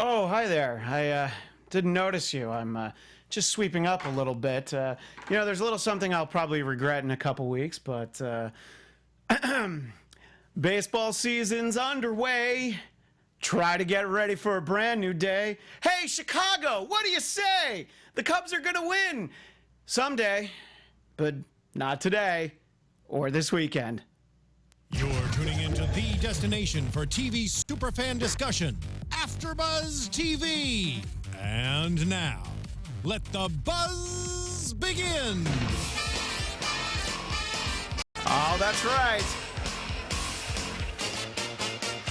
Oh, hi there. I didn't notice you. I'm just sweeping up a little bit. There's a little something I'll probably regret in a couple weeks, but baseball season's underway. Try to get ready for a brand new day. Hey, Chicago, what do you say? The Cubs are going to win someday, but not today or this weekend. You're tuning into the destination for TV superfan discussion, AFTERBUZZ TV. And now, let the buzz begin. Oh, that's right.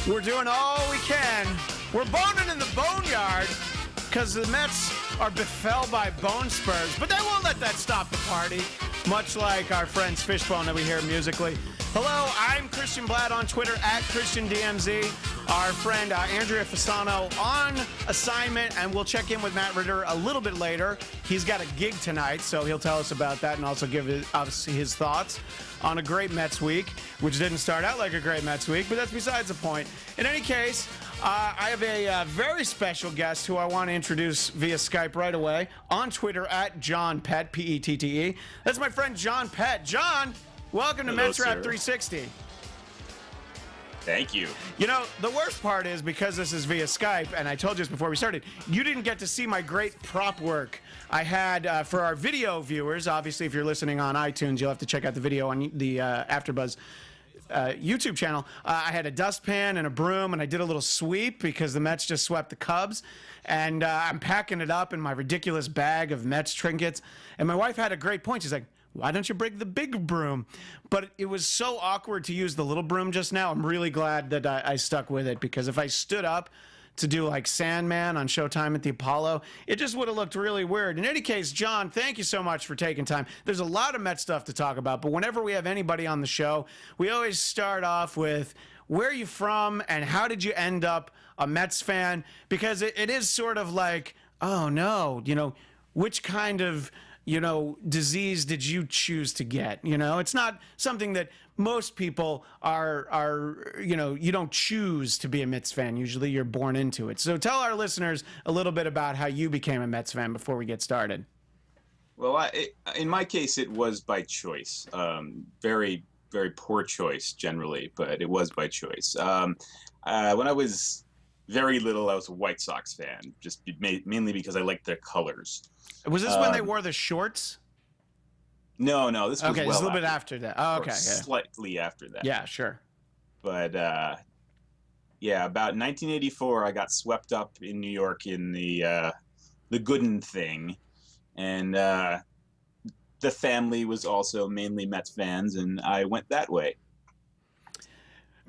We're doing all we can. We're boning in the boneyard because the Mets are befell by bone spurs, but they won't let that stop the party, much like our friends Fishbone that we hear musically. Hello, I'm Christian Bladt on Twitter at ChristianDMZ. Our friend Andrea Fasano on assignment, and we'll check in with Matt Ritter a little bit later. He's got a gig tonight, so he'll tell us about that and also give us his thoughts on a great Mets week, which didn't start out like a great Mets week, but that's besides the point. In any case, I have a very special guest who I want to introduce via Skype right away on Twitter at John Pette, P-E-T-T-E. That's my friend John Pette. John, welcome to Mets Wrap 360. Thank you. You know, the worst part is because this is via Skype, and I told you this before we started, you didn't get to see my great prop work I had for our video viewers. Obviously, if you're listening on iTunes, you'll have to check out the video on the AfterBuzz YouTube channel. I had a dustpan and a broom, and I did a little sweep because the Mets just swept the Cubs. And I'm packing it up in my ridiculous bag of Mets trinkets. And my wife had a great point. She's like, why don't you bring the big broom? But it was so awkward to use the little broom just now. I'm really glad that I stuck with it, because if I stood up to do like Sandman on Showtime at the Apollo, it just would have looked really weird. In any case, John, thank you so much for taking time. There's a lot of Mets stuff to talk about, but whenever we have anybody on the show, we always start off with, where are you from and how did you end up a Mets fan? Because it is sort of like, oh no, which kind of disease did you choose to get? It's not something that most people are you don't choose to be a Mets fan. Usually you're born into it. So tell our listeners a little bit about how you became a Mets fan before we get started. Well, in my case, it was by choice. Very, very poor choice generally, but it was by choice. When I was very little, I was a White Sox fan, just mainly because I liked their colors. Was this when they wore the shorts? No, this was okay. It's a little bit after that. Oh, okay, slightly after that. Yeah, sure. But about 1984, I got swept up in New York in the Gooden thing, and the family was also mainly Mets fans, and I went that way.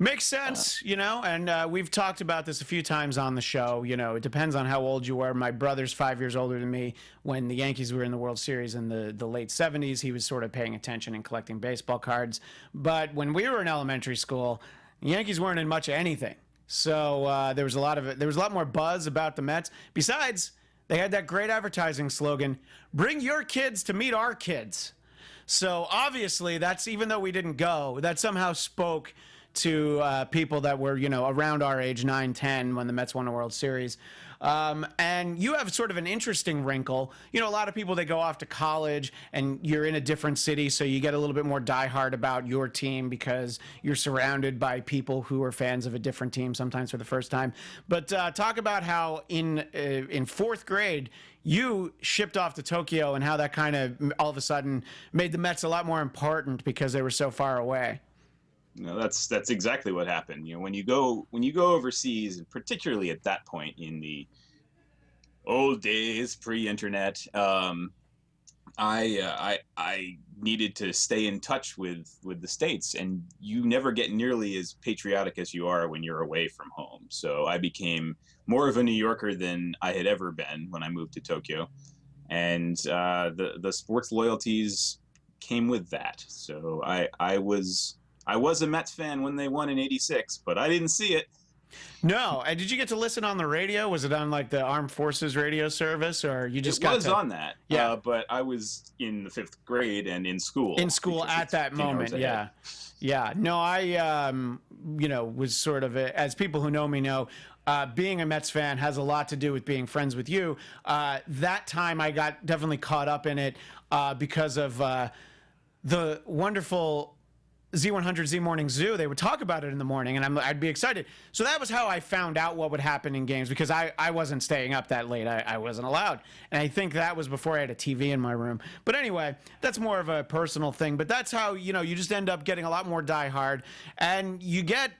Makes sense, and we've talked about this a few times on the show. It depends on how old you are. My brother's 5 years older than me. When the Yankees were in the World Series in the late 70s, he was sort of paying attention and collecting baseball cards. But when we were in elementary school, the Yankees weren't in much of anything. So there was a lot more buzz about the Mets. Besides, they had that great advertising slogan, "Bring your kids to meet our kids." So obviously, that's, even though we didn't go, that somehow spoke to people that were, around our age, 9, 10, when the Mets won a World Series. And you have sort of an interesting wrinkle. A lot of people, they go off to college and you're in a different city, so you get a little bit more diehard about your team because you're surrounded by people who are fans of a different team, sometimes for the first time. But talk about how in fourth grade, you shipped off to Tokyo and how that kind of all of a sudden made the Mets a lot more important because they were so far away. That's exactly what happened. When you go overseas, and particularly at that point in the old days, pre-internet, I needed to stay in touch with the States, and you never get nearly as patriotic as you are when you're away from home. So I became more of a New Yorker than I had ever been when I moved to Tokyo, and the sports loyalties came with that. So I was a Mets fan when they won in '86, but I didn't see it. No. And did you get to listen on the radio? Was it on like the Armed Forces radio service, or you just got to... It was on that. Yeah. But I was in the 5th grade and in school. In school at that moment, yeah. Yeah. No, I, was sort of, as people who know me know, being a Mets fan has a lot to do with being friends with you. That time I got definitely caught up in it because of the wonderful Z100 Z Morning Zoo. They would talk about it in the morning, and I'd be excited. So that was how I found out what would happen in games, because I wasn't staying up that late. I wasn't allowed. And I think that was before I had a TV in my room. But anyway, that's more of a personal thing. But that's how, you just end up getting a lot more diehard. And you get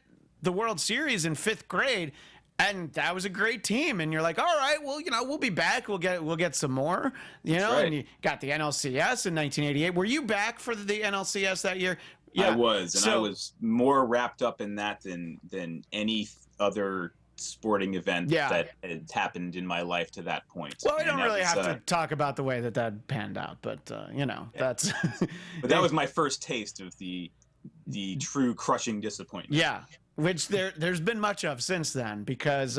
the World Series in 5th grade, and that was a great team. And you're like, all right, well, we'll be back. We'll get some more, right. And you got the NLCS in 1988. Were you back for the NLCS that year? Yeah. I was, and I was more wrapped up in that than any other sporting event that had happened in my life to that point. Well, we don't really have to talk about the way that panned out, but that's. But that was my first taste of the true crushing disappointment. Yeah. Which there's been much of since then, because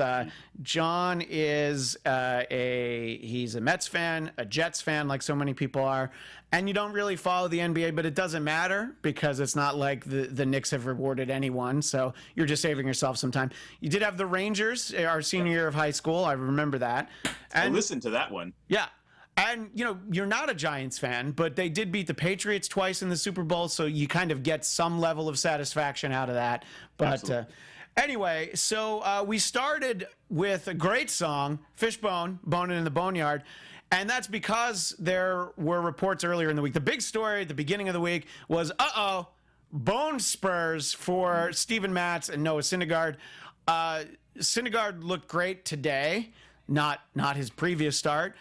John is he's a Mets fan, a Jets fan, like so many people are, and you don't really follow the NBA, but it doesn't matter because it's not like the Knicks have rewarded anyone, so you're just saving yourself some time. You did have the Rangers our senior year of high school, I remember that. And I listened to that one. Yeah. And, you're not a Giants fan, but they did beat the Patriots twice in the Super Bowl, so you kind of get some level of satisfaction out of that. But anyway, so we started with a great song, Fishbone, Bonin' in the Boneyard, and that's because there were reports earlier in the week. The big story at the beginning of the week was, bone spurs for Steven Matz and Noah Syndergaard. Syndergaard looked great today, not his previous start.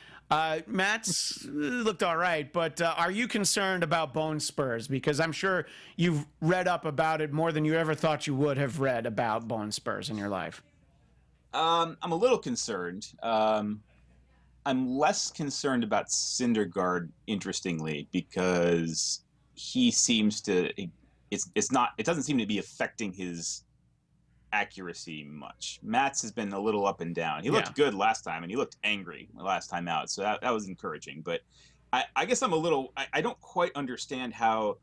Matz looked all right, but are you concerned about bone spurs? Because I'm sure you've read up about it more than you ever thought you would have read about bone spurs in your life. I'm a little concerned. I'm less concerned about Syndergaard, interestingly, because he seems to it doesn't seem to be affecting his accuracy much. Matz has been a little up and down. He looked good last time, and he looked angry last time out, so that was encouraging. But I guess I'm a little I don't quite understand how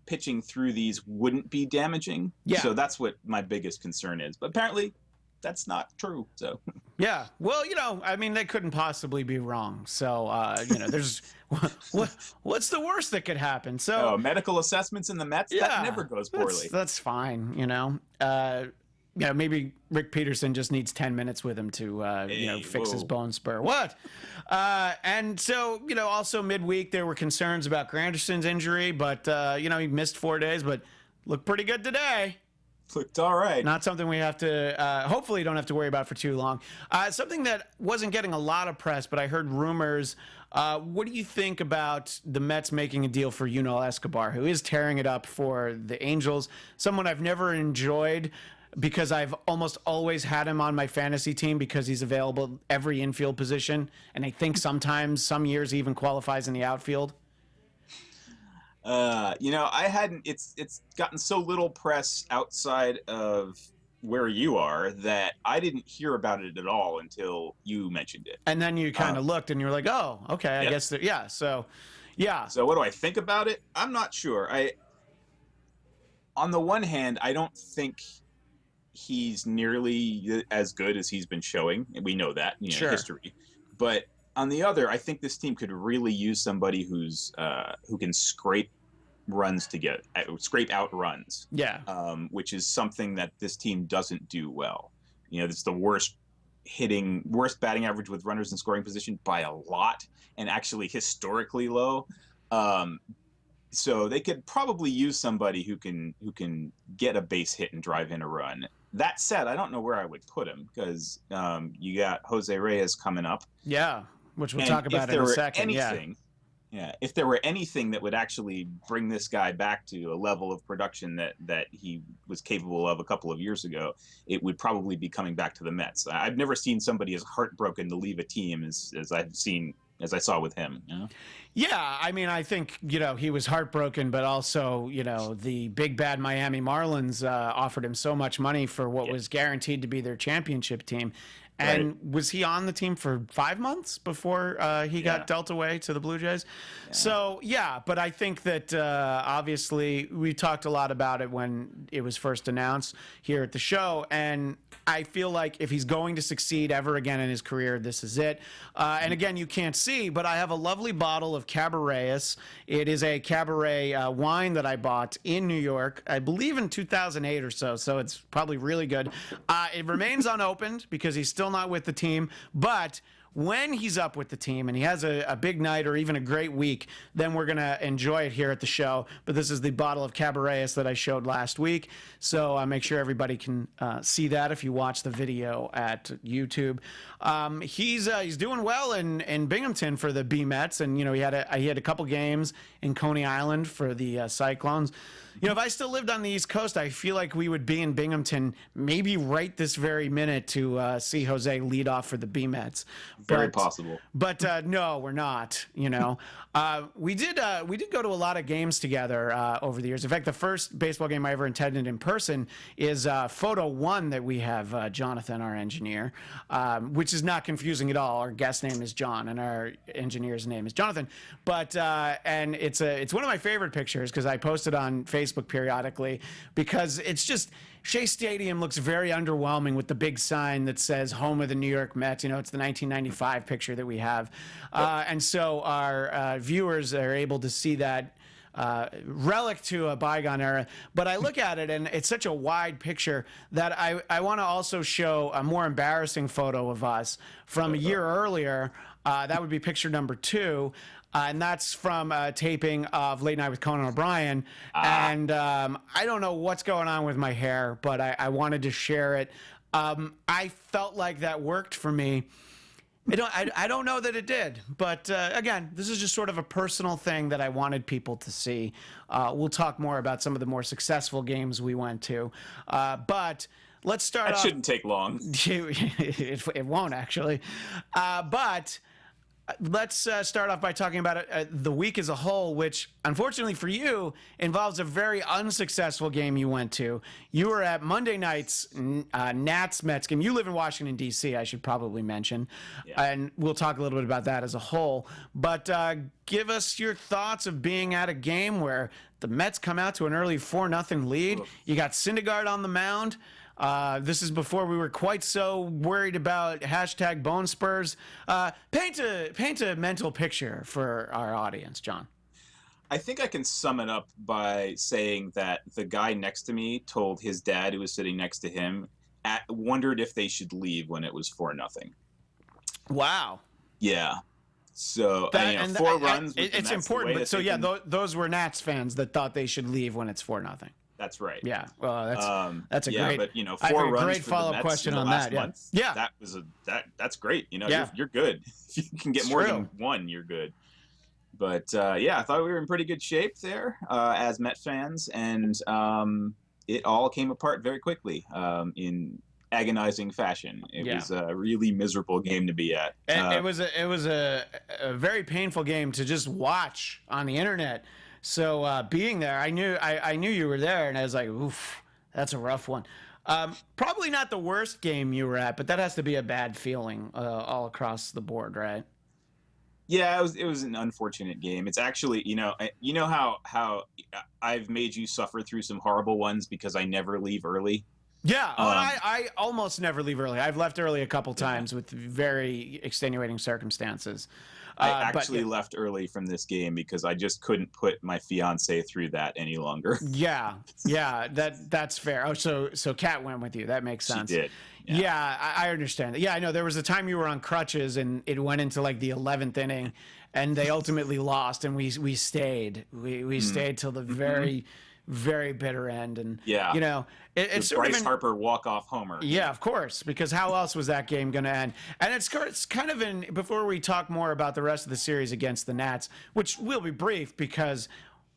pitching through these wouldn't be damaging. Yeah. So that's what my biggest concern is. But apparently that's not true. So yeah. Well, they couldn't possibly be wrong. So there's what's the worst that could happen? So medical assessments in the Mets, that never goes poorly. That's fine, maybe Rick Peterson just needs 10 minutes with him to, fix his bone spur. What? And so, also midweek there were concerns about Granderson's injury, but, he missed 4 days, but looked pretty good today. Looked all right. Not something we have to, hopefully don't have to worry about for too long. Something that wasn't getting a lot of press, but I heard rumors. What do you think about the Mets making a deal for Yunel Escobar, who is tearing it up for the Angels? Someone I've never enjoyed, because I've almost always had him on my fantasy team because he's available every infield position, and I think sometimes, some years, he even qualifies in the outfield. I hadn't. It's gotten so little press outside of where you are that I didn't hear about it at all until you mentioned it. And then you kind of looked, and you were like, "Oh, okay, I guess." So, yeah. So, what do I think about it? I'm not sure. On the one hand, I don't think he's nearly as good as he's been showing. We know that, sure. History. But on the other, I think this team could really use somebody who can scrape out runs. Yeah. Which is something that this team doesn't do well. It's the worst batting average with runners in scoring position by a lot, and actually historically low. So they could probably use somebody who can get a base hit and drive in a run. That said, I don't know where I would put him, because you got Jose Reyes coming up. Yeah, which we'll talk about in a second. If there were anything that would actually bring this guy back to a level of production that he was capable of a couple of years ago, it would probably be coming back to the Mets. I've never seen somebody as heartbroken to leave a team as I saw with him. Yeah, I think, he was heartbroken, but also, the big bad Miami Marlins offered him so much money for what was guaranteed to be their championship team. And was he on the team for 5 months before he got dealt away to the Blue Jays? Yeah. So, yeah, but I think that obviously we talked a lot about it when it was first announced here at the show. And I feel like if he's going to succeed ever again in his career, this is it. And again, you can't see, but I have a lovely bottle of Cabernet. It is a Cabernet wine that I bought in New York, I believe in 2008 or so. So it's probably really good. It remains unopened because he's still not with the team, but when he's up with the team and he has a big night or even a great week, then we're going to enjoy it here at the show. But this is the bottle of Cabernet that I showed last week. So make sure everybody can see that if you watch the video at YouTube. He's doing well in Binghamton for the B Mets. And, you know, he had a couple games in Coney Island for the Cyclones. You know, if I still lived on the East Coast, I feel like we would be in Binghamton maybe right this very minute to see Jose lead off for the B Mets. Very possible. But no, we're not. You know, we did go to a lot of games together over the years. In fact, the first baseball game I ever attended in person is photo 1 that we have Jonathan, our engineer, which is not confusing at all. Our guest name is John, and our engineer's name is Jonathan. But and it's one of my favorite pictures because I post it on Facebook periodically because it's just Shea Stadium looks very underwhelming with the big sign that says home of the New York Mets. You know, it's the 1995 picture that we have. And so our viewers are able to see that relic to a bygone era. But I look at it and it's such a wide picture that I want to also show a more embarrassing photo of us from a year earlier. That would be picture number 2. And that's from taping of Late Night with Conan O'Brien. And I don't know what's going on with my hair, but I wanted to share it. I felt like that worked for me. I don't know that it did. But again, this is just sort of a personal thing that I wanted people to see. We'll talk more about some of the more successful games we went to. But let's start off. That shouldn't take long. It won't, actually. But let's start off by talking about the week as a whole, which unfortunately for you involves a very unsuccessful game you went to. You were at Monday night's Nats Mets game. You live in Washington, D.C., I should probably mention. Yeah. And we'll talk a little bit about that as a whole. But give us your thoughts of being at a game where the Mets come out to an early 4-0 lead. Oof. You got Syndergaard on the mound. This is before we were quite so worried about hashtag Bone Spurs. Paint a mental picture for our audience, John. I think I can sum it up by saying that the guy next to me told his dad, who was sitting next to him, wondered if they should leave when it was 4-0. Wow. Yeah. So that, 4 runs. It's important. But so yeah, those were Nats fans that thought they should leave when it's 4-0. That's right. Yeah. Well, that's a great. But 4 runs great follow-up question on that. Yeah. That was that's great. You know, you're good. If you can get more than 1, you're good. But I thought we were in pretty good shape there as Met fans, and it all came apart very quickly in agonizing fashion. It was a really miserable game to be at. It was a very painful game to just watch on the internet. So being there, I knew you were there, and I was like, oof, that's a rough one. Probably not the worst game you were at, but that has to be a bad feeling all across the board, right? Yeah, it was an unfortunate game. It's actually, you know how I've made you suffer through some horrible ones because I never leave early. Yeah, I almost never leave early. I've left early a couple times with very extenuating circumstances. I actually left early from this game because I just couldn't put my fiance through that any longer. Yeah, that's fair. Oh, so Kat went with you. That makes sense. She did. Yeah, I understand that. Yeah, I know there was a time you were on crutches and it went into like the 11th inning, and they ultimately lost, and we stayed. We stayed till the very bitter end, and you know it's sort Bryce Harper walk-off homer. Yeah, of course, because how else was that game going to end? And it's kind of in, before we talk more about the rest of the series against the Nats, which will be brief because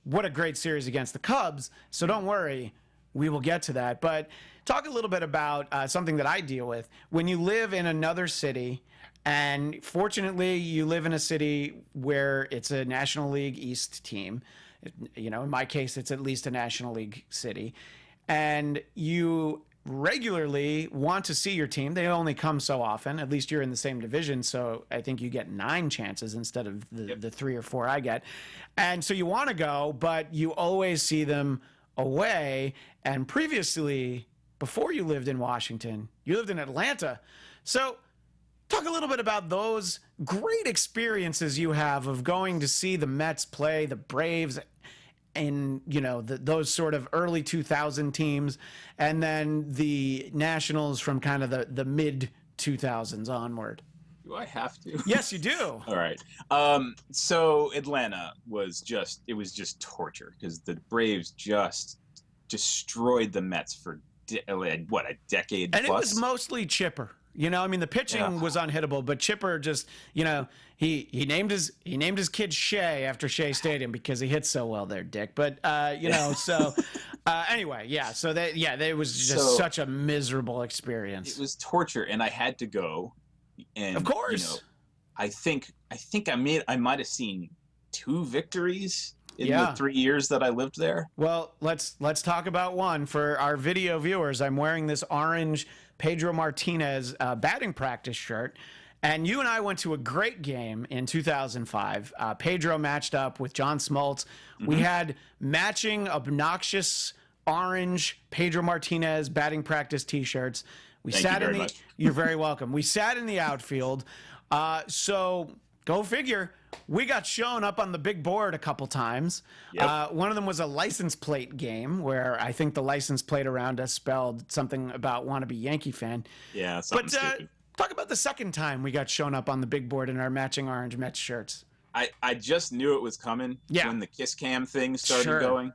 what a great series against the Cubs, so don't worry, we will get to that. But talk a little bit about something that I deal with. When you live in another city, and fortunately you live in a city where it's a National League East team, you know, in my case, it's at least a National League city, and you regularly want to see your team. They only come so often. At least you're in the same division, so I think you get 9 chances instead of the 3 or 4 I get. And so you want to go, but you always see them away. And previously, before you lived in Washington, you lived in Atlanta. So talk a little bit about those great experiences you have of going to see the Mets play the Braves in, you know, those sort of early 2000 teams, and then the Nationals from kind of the mid 2000s onward. Do I have to? Yes, you do. All right. So Atlanta was just torture because the Braves just destroyed the Mets for a decade And plus. it was mostly Chipper. You know, I mean, the pitching was unhittable, but Chipper just, you know, he named his kid Shea after Shea Stadium because he hits so well there, Dick. But you know, so anyway, yeah. So they was just such a miserable experience. It was torture, and I had to go. And of course, you know, I think I might have seen 2 victories in the 3 years that I lived there. Well, let's talk about one for our video viewers. I'm wearing this orange Pedro Martinez batting practice shirt, and you and I went to a great game in 2005. Pedro matched up with John Smoltz. We had matching obnoxious orange Pedro Martinez batting practice T-shirts. We sat in the. You're very welcome. We sat in the outfield. So go figure. We got shown up on the big board a couple times. Yep. One of them was a license plate game where I think the license plate around us spelled something about wannabe Yankee fan. Yeah, something stupid. Talk about the second time we got shown up on the big board in our matching orange Mets shirts. I just knew it was coming when the kiss cam thing started going.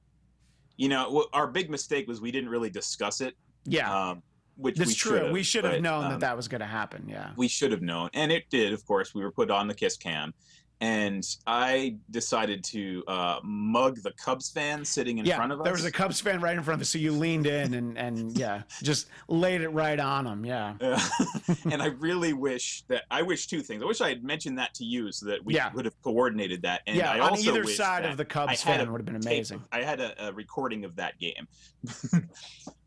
You know, our big mistake was we didn't really discuss it. Yeah. Which That's we true. We should have known that was going to happen. Yeah. We should have known. And it did, of course. We were put on the kiss cam. And I decided to mug the Cubs fan sitting in front of us. There was a Cubs fan right in front of us, so you leaned in and just laid it right on him. Yeah. And I really wish 2 things. I wish I had mentioned that to you so that we would have coordinated that. And I on also either side of the Cubs fan would have been amazing. I had a recording of that game.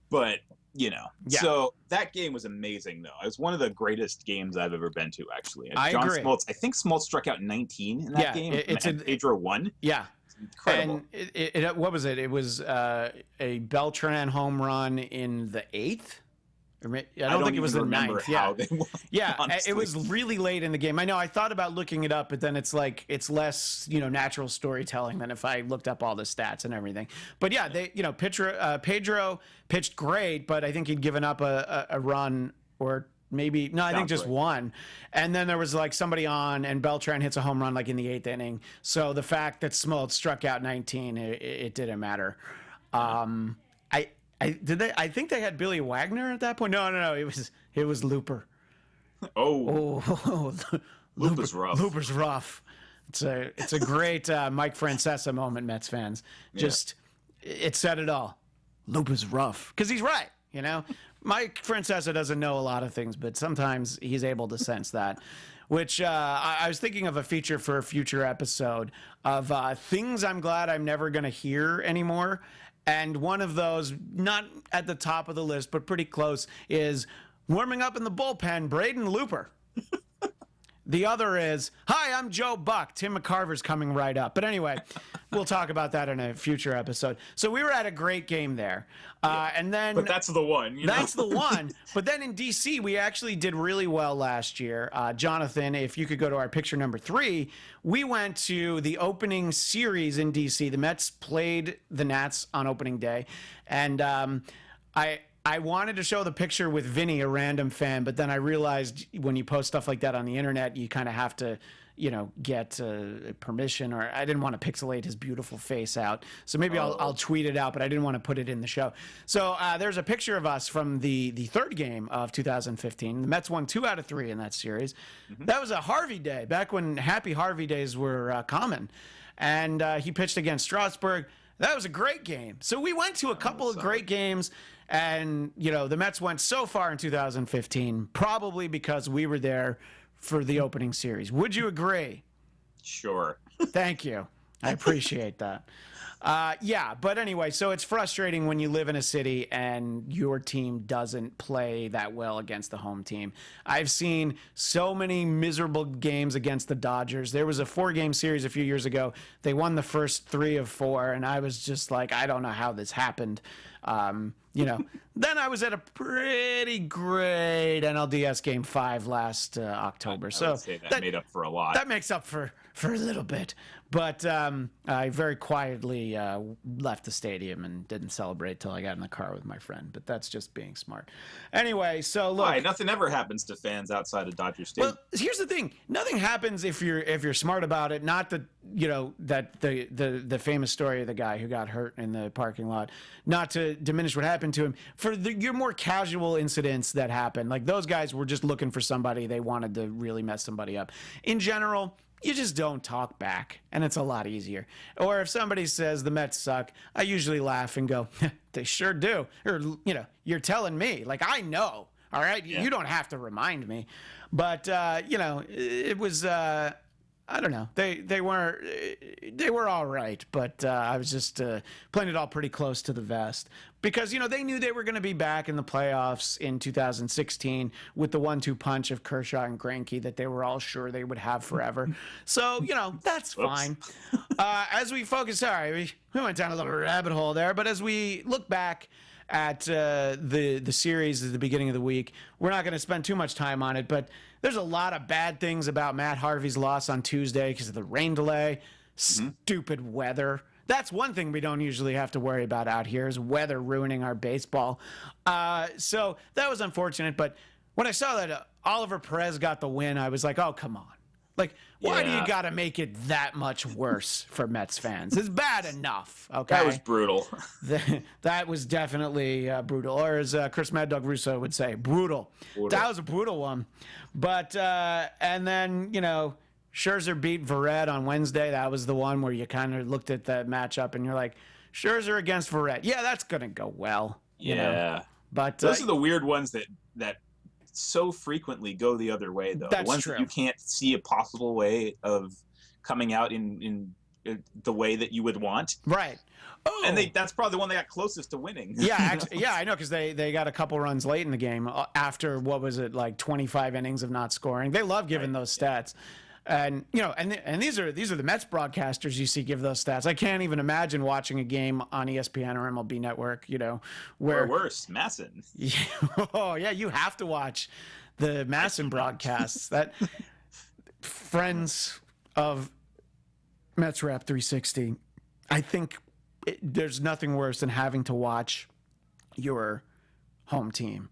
But you know, so that game was amazing, though. It was one of the greatest games I've ever been to, actually. And I agree. Smoltz, I think Smoltz struck out 19 in that game. And Pedro won. Yeah. Incredible. And what was it? It was a Beltran home run in the 8th. I don't think it was the 9th. It was really late in the game. I know. I thought about looking it up, but then it's like it's less, you know, natural storytelling than if I looked up all the stats and everything. But yeah, Pedro pitched great, but I think he'd given up a run or maybe I think just one. And then there was like somebody on, and Beltran hits a home run like in the 8th inning. So the fact that Smoltz struck out 19, it didn't matter. I think they had Billy Wagner at that point. No. It was Looper. Oh, Looper's rough. Looper's rough. It's a great Mike Francesa moment, Mets fans. It said it all. Looper's rough because he's right. You know, Mike Francesa doesn't know a lot of things, but sometimes he's able to sense that. Which I was thinking of a feature for a future episode of things I'm glad I'm never going to hear anymore. And one of those, not at the top of the list, but pretty close, is warming up in the bullpen, Braden Looper. The other is, hi, I'm Joe Buck. Tim McCarver's coming right up. But anyway, we'll talk about that in a future episode. So we were at a great game there. And then, but that's the one. That's the one. But then in D.C., we actually did really well last year. Jonathan, if you could go to our picture number 3, we went to the opening series in D.C. The Mets played the Nats on opening day. And I wanted to show the picture with Vinny, a random fan, but then I realized when you post stuff like that on the internet, you kind of have to, you know, get permission, or I didn't want to pixelate his beautiful face out. So maybe I'll tweet it out, but I didn't want to put it in the show. So there's a picture of us from the third game of 2015. The Mets won 2 out of 3 in that series. Mm-hmm. That was a Harvey day, back when happy Harvey days were common. And he pitched against Strasburg. That was a great game. So we went to a couple of great games. And, you know, the Mets went so far in 2015, probably because we were there for the opening series. Would you agree? Sure. Thank you. I appreciate that. Yeah, but anyway, so it's frustrating when you live in a city and your team doesn't play that well against the home team. I've seen so many miserable games against the Dodgers. There was a 4-game series a few years ago. They won the first 3 of 4, and I was just like, I don't know how this happened. Then I was at a pretty great NLDS Game 5 last October. I would say that made up for a lot. That makes up for a little bit. But I very quietly left the stadium and didn't celebrate till I got in the car with my friend. But that's just being smart. Anyway, so look. Why? Nothing ever happens to fans outside of Dodger Stadium. Well, here's the thing. Nothing happens if you're smart about it. Not that that the famous story of the guy who got hurt in the parking lot. Not to diminish what happened to him. For your more casual incidents that happen, like those guys were just looking for somebody. They wanted to really mess somebody up. In general, you just don't talk back, and it's a lot easier. Or if somebody says the Mets suck, I usually laugh and go, they sure do. Or, you're telling me. Like, I know, all right? Yeah. You don't have to remind me. But, it was, I don't know. They were all right, but I was just playing it all pretty close to the vest. Because, they knew they were going to be back in the playoffs in 2016 with the 1-2 punch of Kershaw and Greinke that they were all sure they would have forever. So, that's fine. As we focus, sorry, we went down a little rabbit hole there, but as we look back at the series at the beginning of the week, we're not going to spend too much time on it, but there's a lot of bad things about Matt Harvey's loss on Tuesday because of the rain delay, stupid weather. That's one thing we don't usually have to worry about out here is weather ruining our baseball. So that was unfortunate. But when I saw that Oliver Perez got the win, I was like, oh, come on. Like, why do you got to make it that much worse for Mets fans? It's bad enough, okay? That was brutal. That was definitely brutal. Or as Chris Mad Dog Russo would say, brutal. That was a brutal one. But, and then, Scherzer beat Verrett on Wednesday. That was the one where you kind of looked at that matchup and you're like, Scherzer against Verrett. Yeah, that's going to go well. Yeah. But those are the weird ones that so frequently go the other way, though. That's the ones true. that you can't see a possible way of coming out in the way that you would want. Right. Oh. And that's probably the one they got closest to winning. Yeah, I know, because they got a couple runs late in the game after, what was it, like 25 innings of not scoring. They love giving those stats. And and these are the Mets broadcasters you see give those stats. I can't even imagine watching a game on ESPN or MLB Network, where or worse, Masson. Oh yeah, you have to watch the Masson broadcasts. That friends of Mets Wrap 360. I think there's nothing worse than having to watch your home team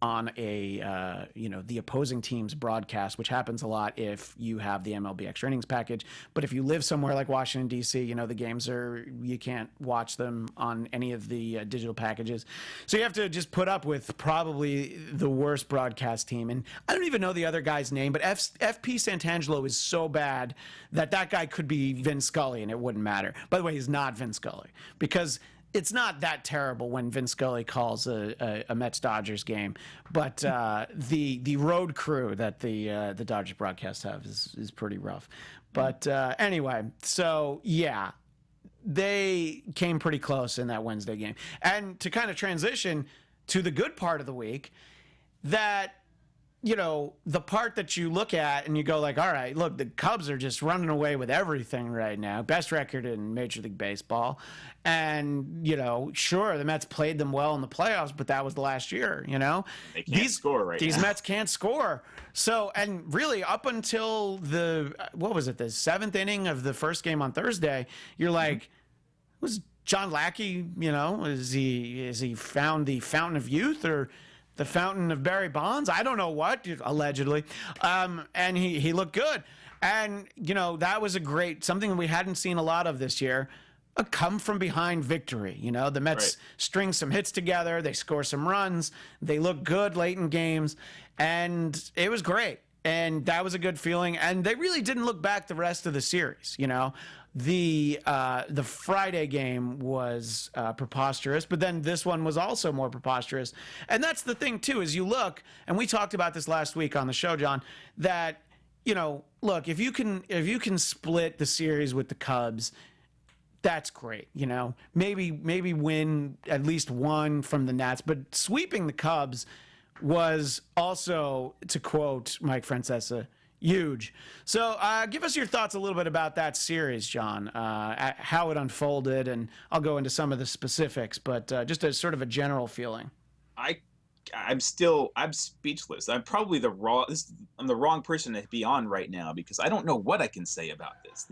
on a the opposing team's broadcast, which happens a lot if you have the MLB Extra Innings package. But if you live somewhere like Washington, D.C., the games you can't watch them on any of the digital packages. So you have to just put up with probably the worst broadcast team. And I don't even know the other guy's name, but FP Santangelo is so bad that guy could be Vin Scully and it wouldn't matter. By the way, he's not Vin Scully, because it's not that terrible when Vin Scully calls a Mets-Dodgers game, but the road crew that the Dodgers broadcast have is pretty rough. But anyway, so yeah, they came pretty close in that Wednesday game. And to kind of transition to the good part of the week, that the part that you look at and you go like, all right, look, the Cubs are just running away with everything right now. Best record in Major League Baseball. And, sure, the Mets played them well in the playoffs, but that was the last year, They can't score right now. These Mets can't score. So, and really up until the 7th inning of the first game on Thursday, you're like, was John Lackey, is he found the fountain of youth or the fountain of Barry Bonds? I don't know what, allegedly. And he looked good. And, that was something that we hadn't seen a lot of this year, a come from behind victory. The Mets string some hits together. They score some runs. They look good late in games. And it was great. And that was a good feeling. And they really didn't look back the rest of the series, The Friday game was preposterous, but then this one was also more preposterous. And that's the thing, too, is you look, and we talked about this last week on the show, John, that, look, if you can split the series with the Cubs, that's great. You know, maybe win at least one from the Nats, but sweeping the Cubs was also, to quote Mike Francesa, huge. So give us your thoughts a little bit about that series, John, how it unfolded, and I'll go into some of the specifics, but just a sort of a general feeling. I'm speechless. I'm probably I'm the wrong person to be on right now because I don't know what I can say about this.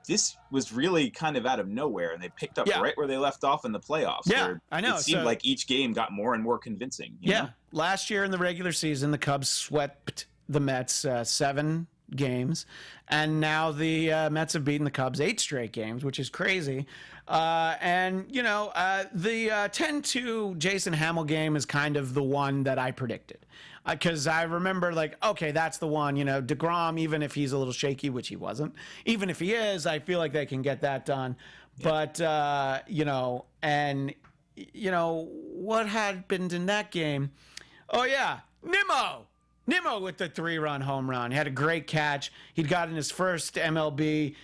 This was really kind of out of nowhere, and they picked up right where they left off in the playoffs. Yeah, I know. It seemed like each game got more and more convincing. You know? Last year in the regular season, the Cubs swept the Mets 7 games, and now the Mets have beaten the Cubs 8 straight games, which is crazy. And, you know, the 10-2 Jason Hamill game is kind of the one that I predicted. Because I remember, like, okay, that's the one, you know, DeGrom, even if he's a little shaky, which he wasn't, even if he is, I feel like they can get that done. Yeah. But, you know, and, you know, what happened in that game? Oh, yeah, Nimmo with the 3-run home run. He had a great catch. He'd gotten his first MLB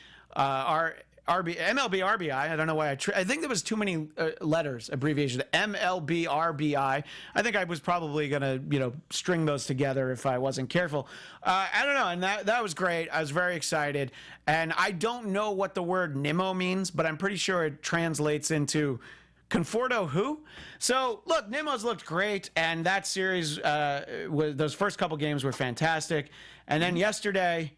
RBI. I don't know why I think there was too many letters, abbreviation. MLB RBI. I think I was probably gonna, you know, string those together if I wasn't careful. I don't know, and that was great. I was very excited, and I don't know what the word Nimmo means, but I'm pretty sure it translates into Conforto who? So, look, Nimmo's looked great, and that series, those first couple games were fantastic. And then yesterday,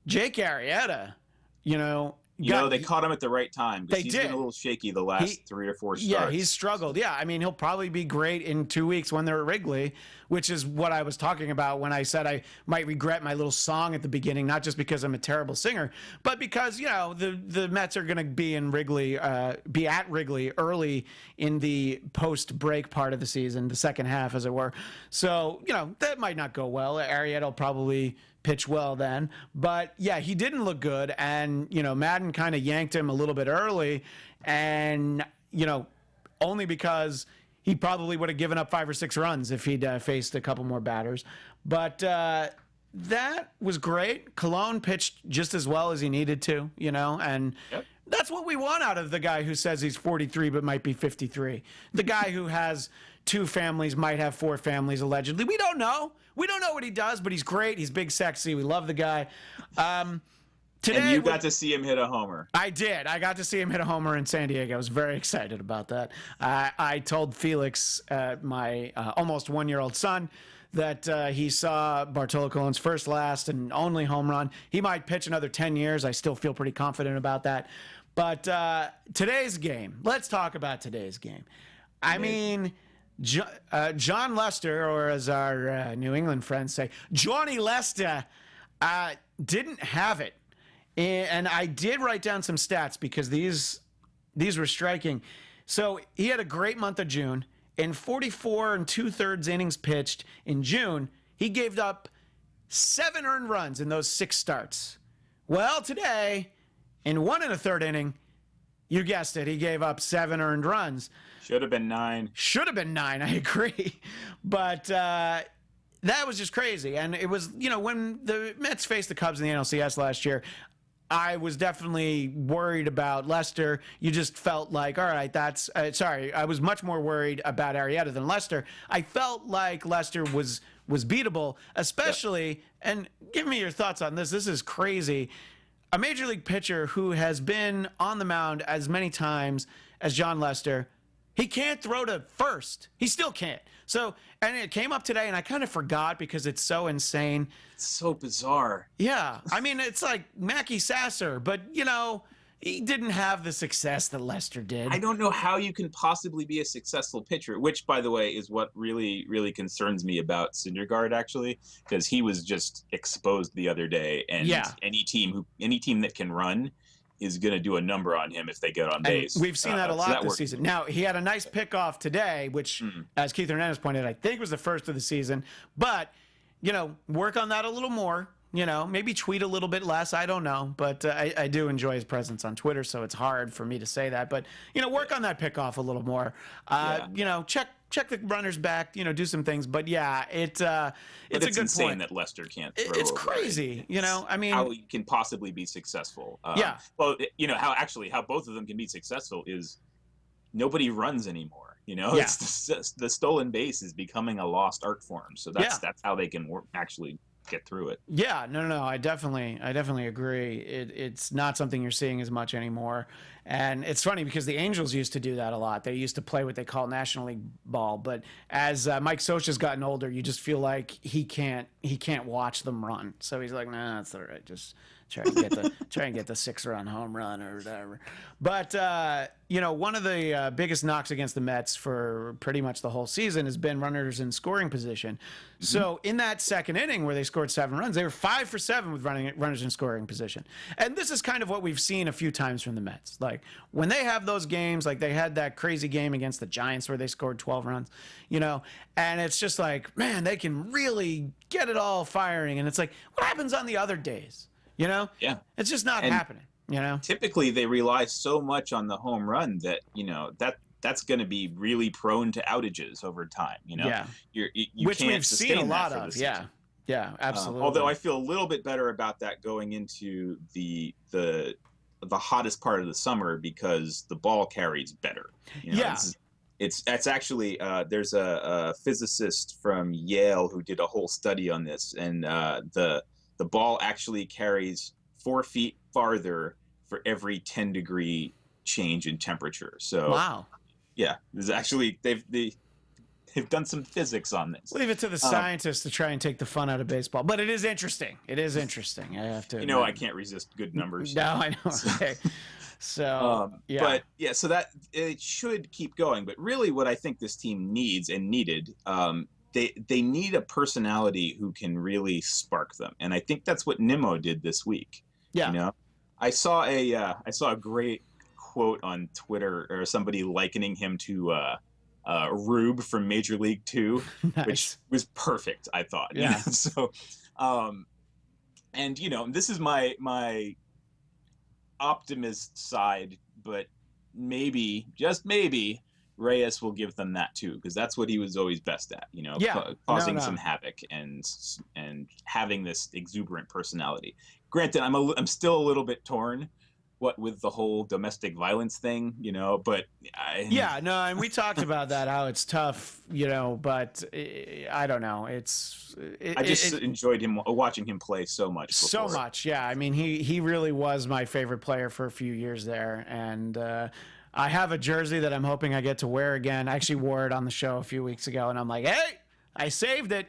Jake Arrieta, you know, they caught him at the right time. He's been a little shaky the last 3 or 4 starts. Yeah, he's struggled. Yeah, I mean, he'll probably be great in 2 weeks when they're at Wrigley, which is what I was talking about when I said I might regret my little song at the beginning, not just because I'm a terrible singer, but because, you know, the Mets are going to be in Wrigley, be at Wrigley early in the post-break part of the season, the second half, as it were. So, you know, that might not go well. Arrieta will probably pitch well then, but yeah, he didn't look good, and you know, Madden kind of yanked him a little bit early, and you know, only because he probably would have given up 5 or 6 runs if he'd faced a couple more batters. But that was great. Cologne pitched just as well as he needed to, you know, and that's what we want out of the guy who says he's 43 but might be 53. The guy who has 2 families, might have 4 families allegedly. We don't know. We don't know what he does, but he's great. He's big, sexy. We love the guy. Today, and you got to see him hit a homer. I did. I got to see him hit a homer in San Diego. I was very excited about that. I told Felix, my almost 1-year-old son, that he saw Bartolo Colon's first, last, and only home run. He might pitch another 10 years. I still feel pretty confident about that. But today's game, let's talk about today's game. I mean, John Lester, or as our New England friends say, Johnny Lester, didn't have it. And I did write down some stats because these were striking. So he had a great month of June. In 44 2/3 innings pitched in June, he gave up 7 earned runs in those 6 starts. Well, today, in 1 1/3 inning, you guessed it, he gave up 7 earned runs. Should have been 9. Should have been 9, I agree. But that was just crazy. And it was, you know, when the Mets faced the Cubs in the NLCS last year, I was definitely worried about Lester. You just felt like, all right, that's I was much more worried about Arrieta than Lester. I felt like Lester was beatable, especially, and give me your thoughts on this. This is crazy. A major league pitcher who has been on the mound as many times as John Lester, he can't throw to first. He still can't. So, and it came up today, and I kind of forgot because it's so insane. It's so bizarre. Yeah. I mean, it's like Mackie Sasser, but, you know, he didn't have the success that Lester did. I don't know how you can possibly be a successful pitcher, which, by the way, is what really, really concerns me about Syndergaard, actually, because he was just exposed the other day, and any team that can run is going to do a number on him if they get on base. And we've seen that a lot this season. Now, he had a nice pickoff today, which, as Keith Hernandez pointed out, I think was the first of the season. But, you know, work on that a little more. You know, maybe tweet a little bit less. I don't know. But I do enjoy his presence on Twitter, so it's hard for me to say that. But, you know, work on that pickoff a little more. You know, check check the runners back, do some things. But yeah, it's a good insane point. that Lester can't throw. It's over crazy, I mean, how he can possibly be successful. Yeah. Well, how both of them can be successful is nobody runs anymore. Yeah. It's the stolen base is becoming a lost art form. So that's how they can actually get through it. Yeah, no, I definitely agree. It's not something you're seeing as much anymore, and it's funny because the Angels used to do that a lot. They used to play what they call National League ball, but as Mike Scioscia's gotten older, you just feel like he can't watch them run. So he's like, nah, that's all right, just try and get the 6-run home run or whatever. But one of the biggest knocks against the Mets for pretty much the whole season has been runners in scoring position. Mm-hmm. So in that second inning where they scored 7 runs, they were 5 for 7 with runners in scoring position. And this is kind of what we've seen a few times from the Mets. Like when they have those games, like they had that crazy game against the Giants where they scored 12 runs, and it's just like, man, they can really get it all firing. And it's like, what happens on the other days? Yeah. It's just not happening, Typically, they rely so much on the home run that, that's going to be really prone to outages over time, Yeah. You Which can't we've seen a lot of. Yeah. Yeah, absolutely. Although I feel a little bit better about that going into the hottest part of the summer because the ball carries better. It's actually there's a physicist from Yale who did a whole study on this, and the ball actually carries 4 feet farther for every 10-degree change in temperature. So wow. Yeah, there's actually they've done some physics on this. Leave it to the scientists to try and take the fun out of baseball, but it is interesting. I have to. I can't resist good numbers. No, I know. Okay. So yeah, but yeah, so that it should keep going. But really, what I think this team needs and needed, they need a personality who can really spark them, and I think that's what Nimmo did this week. Yeah, I saw a great quote on Twitter, or somebody likening him to Rube from Major League 2, nice. Which was perfect, I thought. Yeah. So, and this is my optimist side, but maybe, just maybe, Reyes will give them that too, because that's what he was always best at. Causing some havoc and having this exuberant personality. Granted, I'm still a little bit torn. What with the whole domestic violence thing, but and we talked about that, how it's tough, but I don't know. I just enjoyed watching him play so much. So much, yeah. I mean, he really was my favorite player for a few years there, and I have a jersey that I'm hoping I get to wear again. I actually wore it on the show a few weeks ago, and I'm like, hey, I saved it.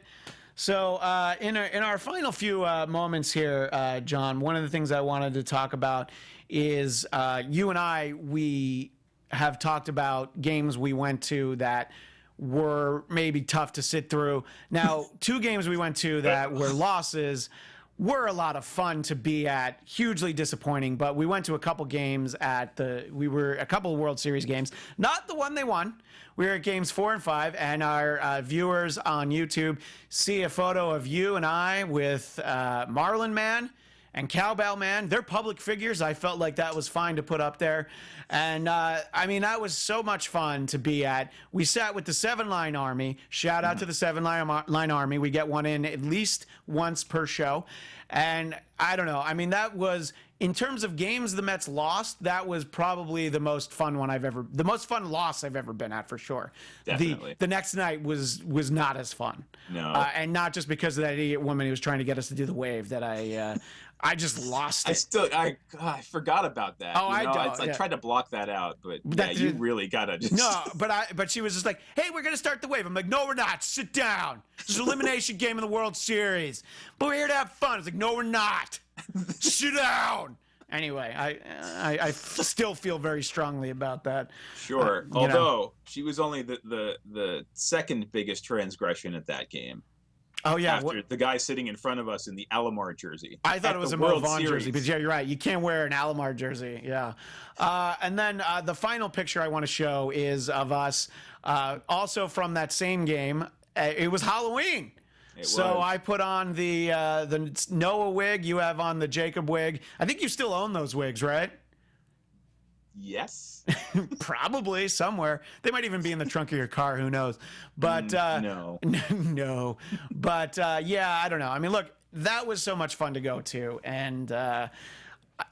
So in our final few moments here, John, one of the things I wanted to talk about is you and we have talked about games we went to that were maybe tough to sit through. Now, 2 games we went to that were losses were a lot of fun to be at, hugely disappointing, but we went to a couple games a couple of World Series games, not the one they won. We were at games 4 and 5, and our viewers on YouTube see a photo of you and I with Marlin Man and Cowbell Man. They're public figures. I felt like that was fine to put up there. And that was so much fun to be at. We sat with the 7-Line Army. Shout out to the 7-Line Army. We get one in at least once per show. And I don't know. That was, in terms of games the Mets lost, that was probably the most fun loss I've ever been at, for sure. Definitely. The next night was not as fun. No. And not just because of that idiot woman who was trying to get us to do the wave that I just lost it. I forgot about that. I tried to block that out, but you really gotta just. No, but she was just like, "Hey, we're gonna start the wave." I'm like, "No, we're not. Sit down. This is an elimination game in the World Series, but we're here to have fun." It's like, "No, we're not. Sit down." Anyway, I still feel very strongly about that. Sure, although she was only the second biggest transgression at that game. Oh, yeah. After the guy sitting in front of us in the Alomar jersey. I thought it was a Mo Vaughn jersey, but yeah, you're right. You can't wear an Alomar jersey. Yeah. And then the final picture I want to show is of us also from that same game. It was Halloween. So I put on the Noah wig. You have on the Jacob wig. I think you still own those wigs, right? Yes. Probably somewhere. They might even be in the trunk of your car. Who knows? But no. no. But yeah, I don't know. I mean, look, that was so much fun to go to. And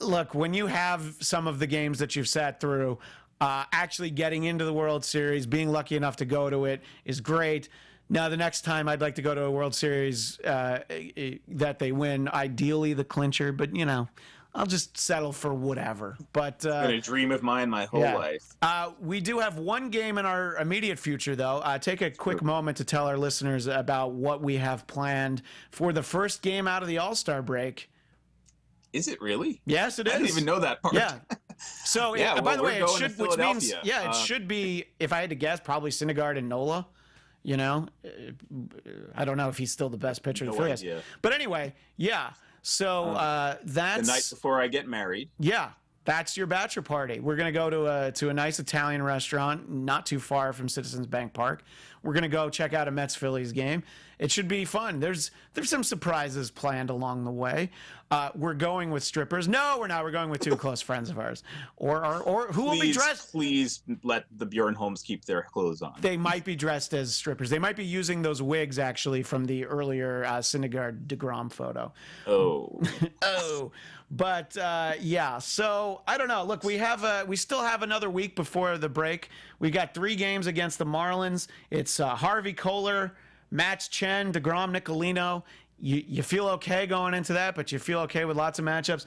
look, when you have some of the games that you've sat through, actually getting into the World Series, being lucky enough to go to it is great. Now, the next time I'd like to go to a World Series that they win, ideally the clincher, but you know, I'll just settle for whatever. But It's been a dream of mine my whole life. we do have one game in our immediate future, though. Take a quick moment to tell our listeners about what we have planned for the first game out of the All-Star break. Is it really? Yes, it is. I didn't even know that part. Yeah. So, Yeah, by well, the way, we're it going to should, which means, Philadelphia. it should be, if I had to guess, probably Syndergaard and Nola. You know, I don't know if he's still the best pitcher in the Phillies. idea. But anyway, yeah. So that's The night before I get married. yeah. That's your bachelor party. We're gonna go to a nice Italian restaurant, not too far from Citizens Bank Park. We're gonna go check out a Mets Phillies game. It should be fun. There's some surprises planned along the way. We're going with strippers. No, we're not. We're going with two close friends of ours, or who will be dressed. Please let the Bjorn Holmes keep their clothes on. They might be dressed as strippers. They might be using those wigs actually from the earlier Syndergaard DeGrom photo. Oh. Oh, but yeah. So I don't know. Look, we still have another week before the break. We got 3 games against the Marlins. It's Harvey Kohler, Matt Chen, DeGrom, Nicolino. You feel okay going into that, but you feel okay with lots of matchups.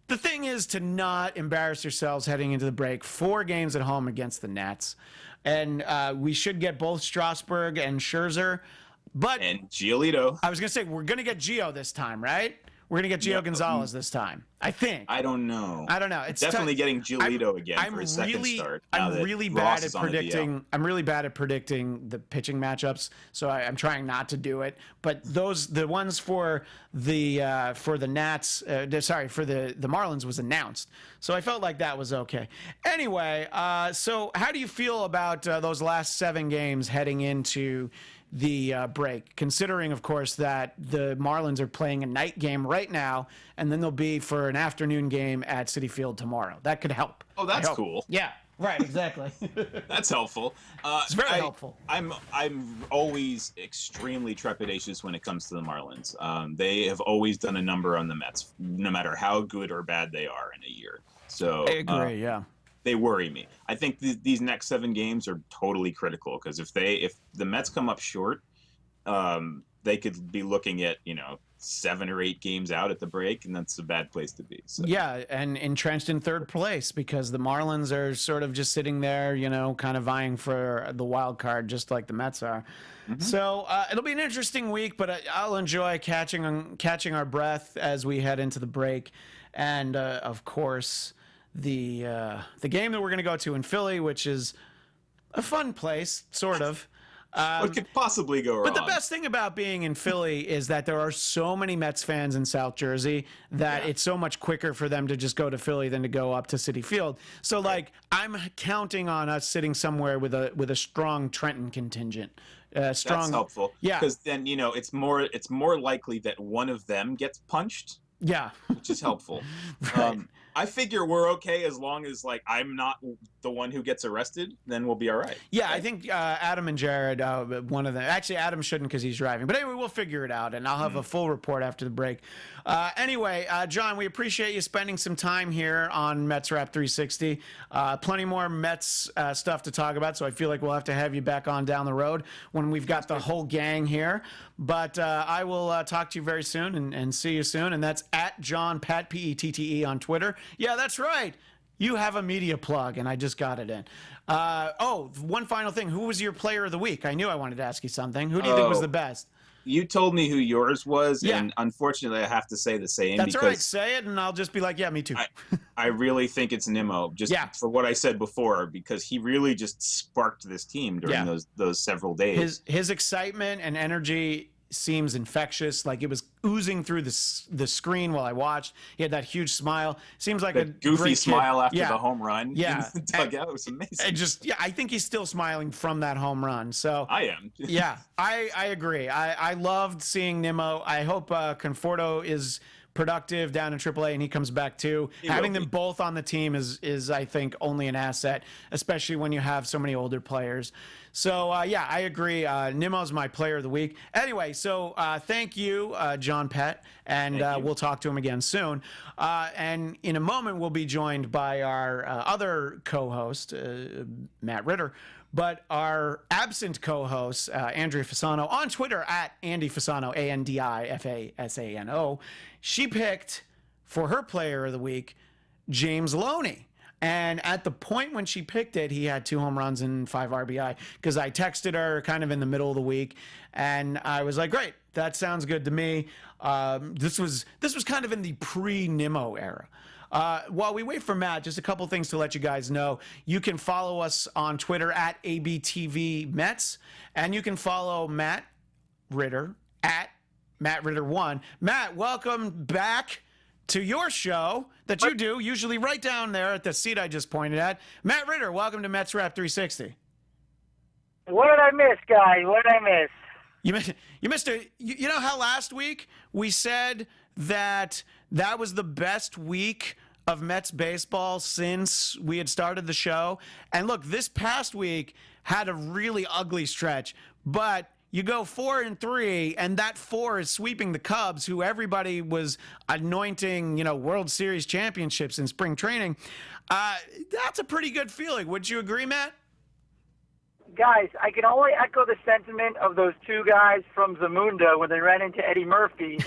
The thing is to not embarrass yourselves heading into the break. 4 games at home against the Nats, and we should get both Strasburg and Scherzer. But And Giolito. I was gonna say we're gonna get Gio this time, right? We're gonna get Gio Gonzalez this time, I think. I don't know. I don't know. It's Definitely getting Giolito again for his second start. I'm really bad at predicting. I'm really bad at predicting the pitching matchups, so I'm trying not to do it. But the ones for the Nats, for the Marlins was announced, so I felt like that was okay. Anyway, so how do you feel about those last 7 games heading into the break, considering, of course, that the Marlins are playing a night game right now, and then they'll be for an afternoon game at Citi Field tomorrow? That could help. Oh, that's cool. Yeah, right, exactly. That's helpful. It's very helpful. I'm always extremely trepidatious when it comes to the Marlins. They have always done a number on the Mets, no matter how good or bad they are in a year. So I agree, yeah. They worry me. I think these next 7 games are totally critical, because if the Mets come up short, they could be looking at 7 or 8 games out at the break, and that's a bad place to be. So. Yeah, and entrenched in 3rd place because the Marlins are sort of just sitting there, kind of vying for the wild card, just like the Mets are. Mm-hmm. So it'll be an interesting week, but I'll enjoy catching our breath as we head into the break, and of course, the game that we're going to go to in Philly, which is a fun place, sort of. What could possibly go wrong? But the best thing about being in Philly is that there are so many Mets fans in South Jersey that it's so much quicker for them to just go to Philly than to go up to Citi Field. So, I'm counting on us sitting somewhere with a strong Trenton contingent. That's helpful. Yeah, because then it's more likely that one of them gets punched. Yeah, which is helpful. Right. I figure we're okay as long as I'm not the one who gets arrested. Then we'll be all right. Yeah, I think Adam and Jared, one of them. Actually, Adam shouldn't because he's driving. But anyway, we'll figure it out, and I'll have a full report after the break. Anyway, John, we appreciate you spending some time here on Mets Wrap 360. Plenty more Mets stuff to talk about, so I feel like we'll have to have you back on down the road when we've got the whole gang here. But I will talk to you very soon and see you soon. And that's at John Pette, P-E-T-T-E on Twitter. Yeah, that's right. You have a media plug, and I just got it in. One final thing. Who was your player of the week? I knew I wanted to ask you something. Who do you think was the best? You told me who yours was, and unfortunately, I have to say the same. That's all right. Say it, and I'll just be like, yeah, me too. I really think it's Nimmo, just for what I said before, because he really just sparked this team during those several days. His excitement and energy seems infectious. Like it was oozing through the screen while I watched. He had that huge smile. Seems like a goofy great smile kid. after the home run. Yeah, in the dugout. It was amazing. I think he's still smiling from that home run. So I am. Yeah, I agree. I loved seeing Nimmo. I hope Conforto is productive down in AAA, and he comes back too. Having them both on the team is I think only an asset, especially when you have so many older players. So yeah, I agree. Nimmo's my player of the week. Anyway, so thank you, John Pette, and we'll talk to him again soon. And in a moment, we'll be joined by our other co-host, Matt Ritter. But our absent co-host, Andrea Fasano, on Twitter at Andy Fasano, ANDIFASANO, she picked for her player of the week, James Loney. And at the point when she picked it, he had 2 home runs and 5 RBI, because I texted her kind of in the middle of the week, and I was like, great, that sounds good to me. This was kind of in the pre-Nimmo era. While we wait for Matt, just a couple things to let you guys know. You can follow us on Twitter at ABTV Mets, and you can follow Matt Ritter at Matt Ritter1. Matt, welcome back to your show that you do, usually right down there at the seat I just pointed at. Matt Ritter, welcome to Mets Wrap 360. What did I miss, guys? What did I miss? You missed it. You know how last week we said that was the best week of Mets baseball since we had started the show? And look, this past week had a really ugly stretch, but you go 4-3, and that 4 is sweeping the Cubs, who everybody was anointing, World Series championships in spring training. That's a pretty good feeling. Would you agree, Matt? Guys, I can only echo the sentiment of those 2 guys from Zamunda when they ran into Eddie Murphy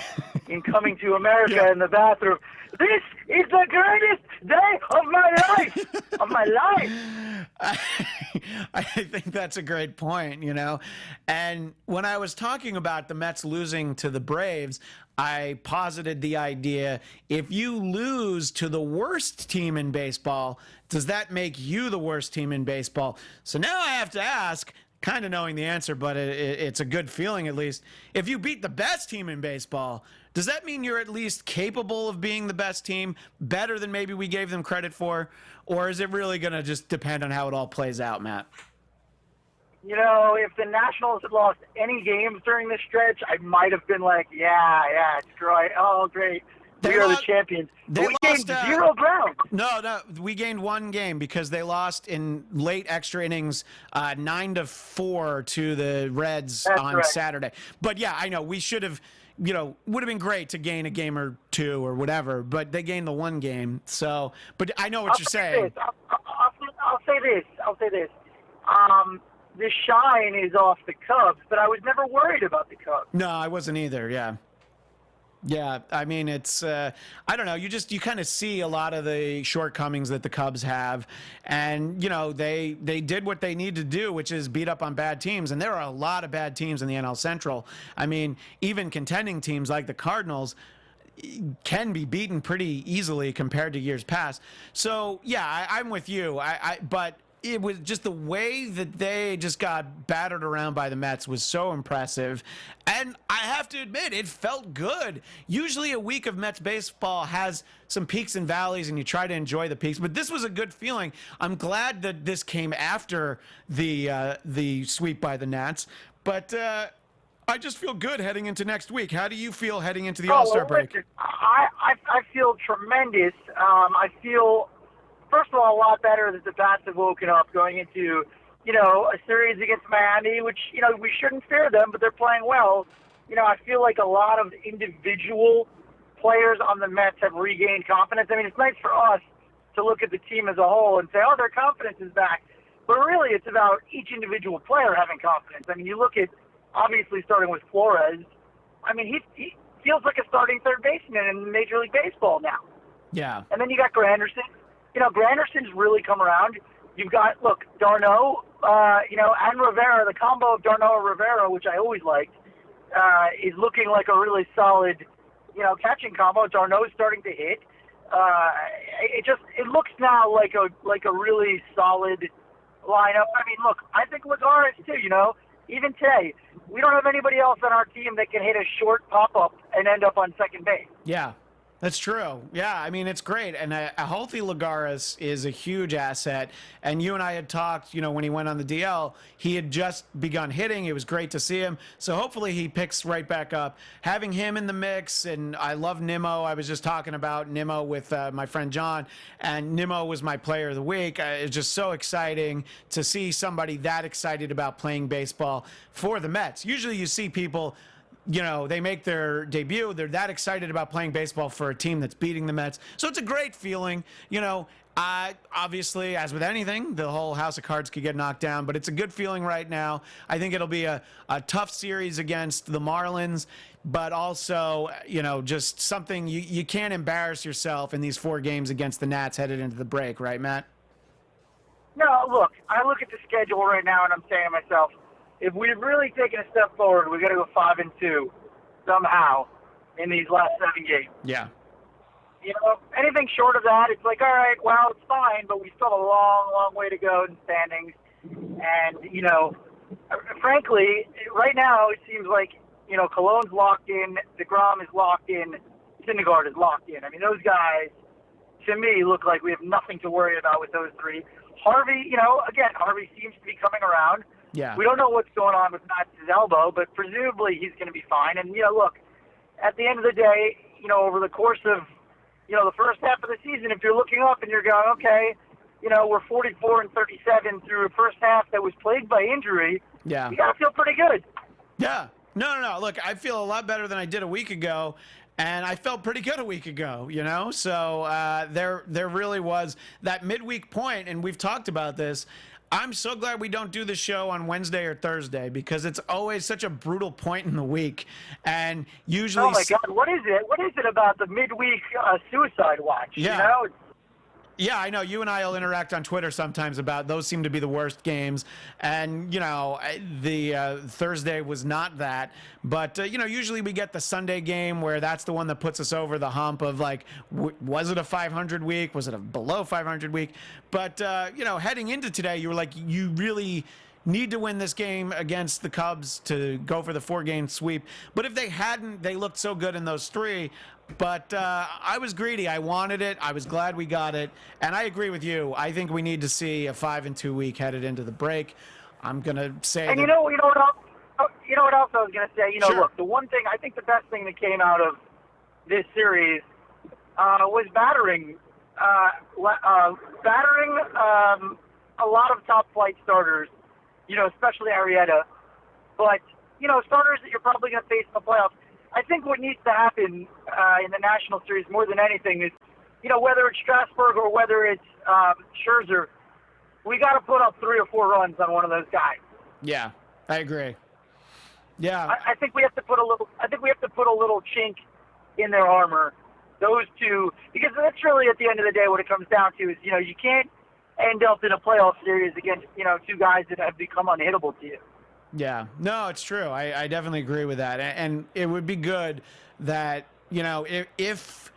in Coming to America in the bathroom. This is the greatest day of my life! Of my life! I think that's a great point, And when I was talking about the Mets losing to the Braves, I posited the idea, if you lose to the worst team in baseball, does that make you the worst team in baseball? So now I have to ask, kind of knowing the answer, but it's a good feeling at least. If you beat the best team in baseball, does that mean you're at least capable of being the best team, better than maybe we gave them credit for? Or is it really going to just depend on how it all plays out, Matt? If the Nationals had lost any games during this stretch, I might have been like, yeah, it's great. Oh, great. We are the champions. We gained 0 ground. No, we gained 1 game because they lost in late extra innings, 9-4 to the Reds on Saturday. But yeah, I know we should have, would have been great to gain a game or 2 or whatever, but they gained the 1 game. So, but I know what you're saying. I'll say this. The shine is off the Cubs, but I was never worried about the Cubs. No, I wasn't either. Yeah. Yeah, I mean, it's, I don't know, you kind of see a lot of the shortcomings that the Cubs have, and, they did what they need to do, which is beat up on bad teams, and there are a lot of bad teams in the NL Central. I mean, even contending teams like the Cardinals can be beaten pretty easily compared to years past. So, yeah, I'm with you, but it was just the way that they just got battered around by the Mets was so impressive. And I have to admit, it felt good. Usually a week of Mets baseball has some peaks and valleys, and you try to enjoy the peaks. But this was a good feeling. I'm glad that this came after the sweep by the Nats. But I just feel good heading into next week. How do you feel heading into the All-Star break? Listen, I feel tremendous. I feel, first of all, a lot better that the bats have woken up going into, a series against Miami, which, we shouldn't fear them, but they're playing well. I feel like a lot of individual players on the Mets have regained confidence. I mean, it's nice for us to look at the team as a whole and say, oh, their confidence is back. But really, it's about each individual player having confidence. I mean, you look at, obviously, starting with Flores. I mean, he feels like a starting third baseman in Major League Baseball now. Yeah. And then you got Granderson. Granderson's really come around. You've got, d'Arnaud, and Rivera, the combo of d'Arnaud and Rivera, which I always liked, is looking like a really solid, catching combo. d'Arnaud's starting to hit. It looks now like a really solid lineup. I mean, look, I think Lagares too, even today, we don't have anybody else on our team that can hit a short pop-up and end up on second base. Yeah. That's true. Yeah, I mean, it's great. And a healthy Lagares is a huge asset. And you and I had talked, when he went on the DL, he had just begun hitting. It was great to see him. So hopefully he picks right back up. Having him in the mix, and I love Nimmo. I was just talking about Nimmo with my friend John, and Nimmo was my player of the week. It's just so exciting to see somebody that excited about playing baseball for the Mets. Usually you see people, they make their debut. They're that excited about playing baseball for a team that's beating the Mets. So it's a great feeling. Obviously, as with anything, the whole house of cards could get knocked down, but it's a good feeling right now. I think it'll be a tough series against the Marlins, but also, just something you can't embarrass yourself in these 4 games against the Nats headed into the break, right, Matt? No, look, I look at the schedule right now and I'm saying to myself, if we've really taken a step forward, we got to go 5-2 somehow in these last 7 games. Yeah. Anything short of that, it's like, all right, well, it's fine, but we still have a long, long way to go in standings. And, frankly, right now it seems like, Cologne's locked in, DeGrom is locked in, Syndergaard is locked in. I mean, those guys, to me, look like we have nothing to worry about with those 3. Harvey, again, Harvey seems to be coming around. Yeah. We don't know what's going on with Matt's elbow, but presumably he's going to be fine. And, look, at the end of the day, over the course of, the first half of the season, if you're looking up and you're going, okay, we're 44-37 through a first half that was plagued by injury, Yeah. you got to feel pretty good. Yeah. No. Look, I feel a lot better than I did a week ago. And I felt pretty good a week ago, So there really was that midweek point, and we've talked about this. I'm so glad we don't do the show on Wednesday or Thursday because it's always such a brutal point in the week. And usually... Oh, my God. What is it? What is it about the midweek suicide watch? Yeah. Yeah, I know. You and I will interact on Twitter sometimes about those seem to be the worst games. And, the Thursday was not that. But, usually we get the Sunday game where that's the one that puts us over the hump of, like, was it a 500 week? Was it a below 500 week? But, heading into today, you were like, you really need to win this game against the Cubs to go for the 4-game sweep. But if they hadn't, they looked so good in those 3. But I was greedy. I wanted it. I was glad we got it. And I agree with you. I think we need to see a 5-2 week headed into the break. I'm going to say And that, you know what else I was going to say? Sure. Look, the one thing, I think the best thing that came out of this series was battering a lot of top flight starters, especially Arrieta. But, starters that you're probably going to face in the playoffs. I think what needs to happen in the National Series more than anything is, whether it's Strasburg or whether it's Scherzer, we got to put up 3 or 4 runs on one of those guys. Yeah, I agree. Yeah. I think we have to put a little. I think we have to put a little chink in their armor. Those 2, because that's really at the end of the day what it comes down to is, you can't end up in a playoff series against 2 guys that have become unhittable to you. Yeah, no, it's true. I definitely agree with that. And it would be good that, if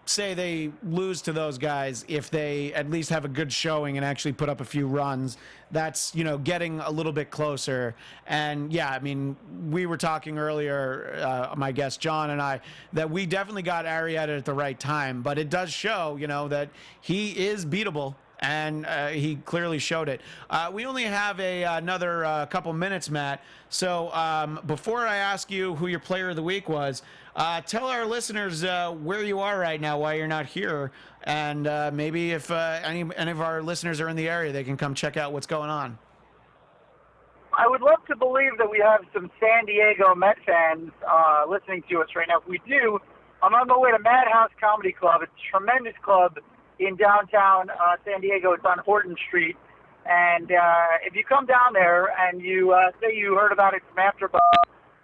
say they lose to those guys, if they at least have a good showing and actually put up a few runs, that's, getting a little bit closer. And yeah, I mean, we were talking earlier, my guest John and I, that we definitely got Arrieta at the right time, but it does show, that he is beatable. And he clearly showed it. We only have another couple minutes, Matt. So before I ask you who your player of the week was, tell our listeners where you are right now, why you're not here, and maybe if any of our listeners are in the area, they can come check out what's going on. I would love to believe that we have some San Diego Met fans listening to us right now. If we do, I'm on my way to Madhouse Comedy Club. It's a tremendous club in downtown San Diego. It's on Horton Street. And if you come down there and you say you heard about it from AfterBuzz,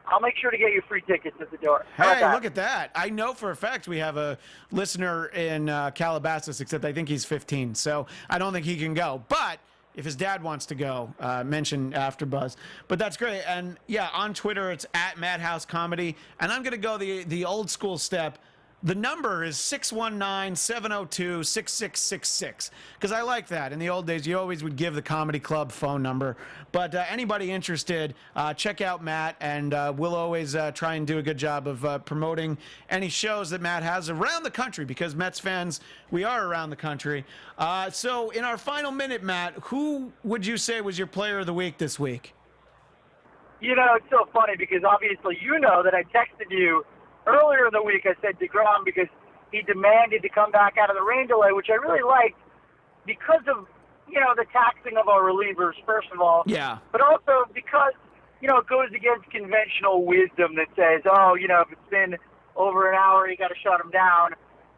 I'll make sure to get you free tickets at the door. Hey, look at that. I know for a fact we have a listener in Calabasas, except I think he's 15, so I don't think he can go. But if his dad wants to go, mention AfterBuzz. But that's great. And, yeah, on Twitter, it's @MadhouseComedy. And I'm going to go the old school step. The number is 619-702-6666, because I like that. In the old days, you always would give the comedy club phone number. But anybody interested, check out Matt, and we'll always try and do a good job of promoting any shows that Matt has around the country, because Mets fans, we are around the country. So in our final minute, Matt, who would you say was your player of the week this week? You know, it's so funny because obviously you know that I texted you earlier in the week. I said DeGrom because he demanded to come back out of the rain delay, which I really liked because of, you know, the taxing of our relievers, first of all. Yeah. But also because, you know, it goes against conventional wisdom that says, oh, you know, if it's been over an hour, you got to shut him down.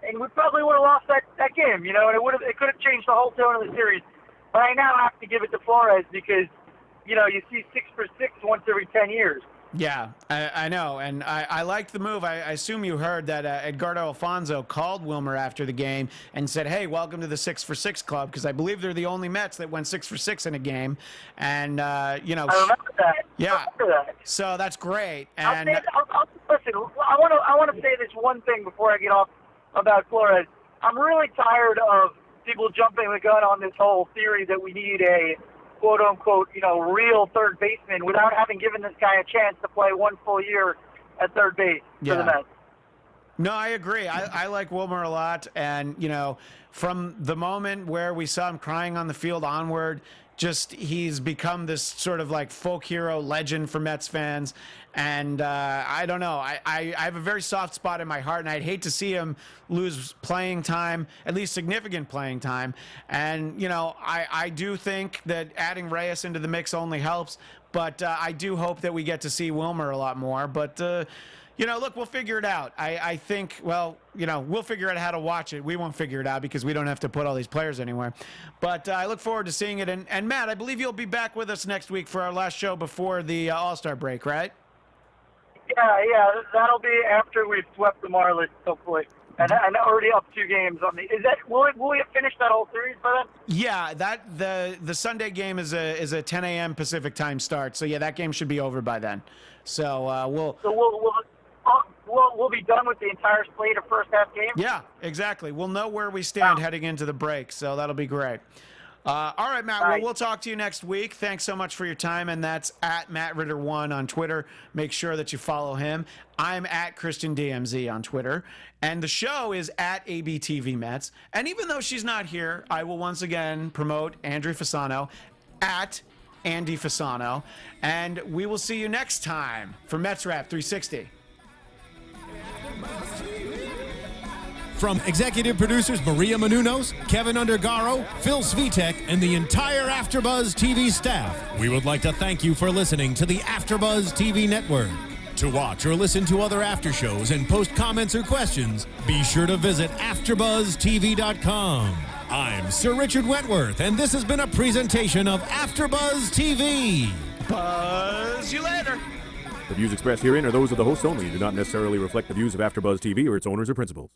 And we probably would have lost that game, you know, and it could have changed the whole tone of the series. But I now have to give it to Flores because, you know, you see 6 for 6 once every 10 years. Yeah, I know, and I liked the move. I assume you heard that Edgardo Alfonso called Wilmer after the game and said, hey, welcome to the 6 for 6 club, because I believe they're the only Mets that went 6 for 6 in a game. And, you know. I remember that. Yeah. I remember that. So that's great. And listen, I want to say this one thing before I get off about Flores. I'm really tired of people jumping the gun on this whole theory that we need a quote-unquote, you know, real third baseman without having given this guy a chance to play one full year at third base for the Mets. No, I agree. I like Wilmer a lot. And, you know, from the moment where we saw him crying on the field onward, just he's become this sort of like folk hero legend for Mets fans. And I don't know. I have a very soft spot in my heart, and I'd hate to see him lose playing time, at least significant playing time. And, you know, I do think that adding Reyes into the mix only helps, but I do hope that we get to see Wilmer a lot more. But, you know, look, we'll figure it out. I think, well, you know, we'll figure out how to watch it. We won't figure it out because we don't have to put all these players anywhere. But I look forward to seeing it. And Matt, I believe you'll be back with us next week for our last show before the All-Star break, right? Yeah, that'll be after we've swept the Marlins, hopefully. And already up 2 games on the. Is that will we have finished that whole series by then? Yeah, the Sunday game is a 10 a.m. Pacific time start. So yeah, that game should be over by then. So we'll be done with the entire slate of first half games. Yeah, exactly. We'll know where we stand heading into the break. So that'll be great. All right, Matt. Well, we'll talk to you next week. Thanks so much for your time. And that's at MattRitter1 on Twitter. Make sure that you follow him. I'm at ChristianDMZ on Twitter. And the show is at ABTV Mets. And even though she's not here, I will once again promote Andrew Fasano at Andy Fasano. And we will see you next time for Mets Wrap 360. From executive producers Maria Menounos, Kevin Undergaro, Phil Svitek, and the entire AfterBuzz TV staff, we would like to thank you for listening to the AfterBuzz TV network. To watch or listen to other after shows and post comments or questions, be sure to visit AfterBuzzTV.com. I'm Sir Richard Wentworth, and this has been a presentation of AfterBuzz TV. Buzz you later. The views expressed herein are those of the hosts only and do not necessarily reflect the views of AfterBuzz TV or its owners or principals.